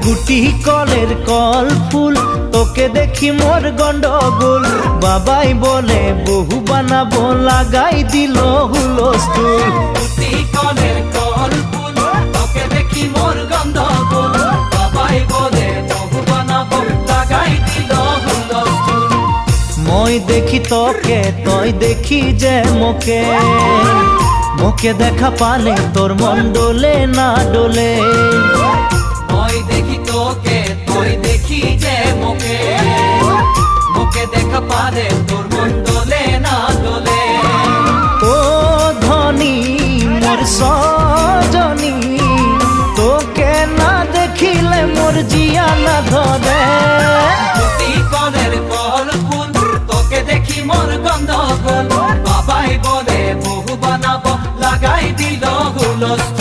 গুটি কলের কল ফুল, তোকে দেখি মোর গন্ডগোল। বাবাই বলে বহু বানাবো, লাগাই দিল হুলস্থুল। গুটি কলের কল ফুল, তোকে দেখি মোর গন্ডগোল। বাবাই বলে বহু বানাবো, লাগাই দিল হুলস্থুল। মই দেখি তোকে, তই দেখি যে মোকে, মোকে দেখা পালে তোর মন ডোলে না ডোলে। মই দেখি তোকে, তুই দেখি যে মোকে, মোকে দেখা পারে তোর মন দোলে না দোলে। ও ধনী মোর সজনী, তোকে না দেখিলে মোর জিয়া না ধরে। গুটি কলের কল ফুল, তোকে দেখি মোর গন্ধগোল। বাবাই বলে বহু বানাবো, লাগাই দিল হুলস্থুল।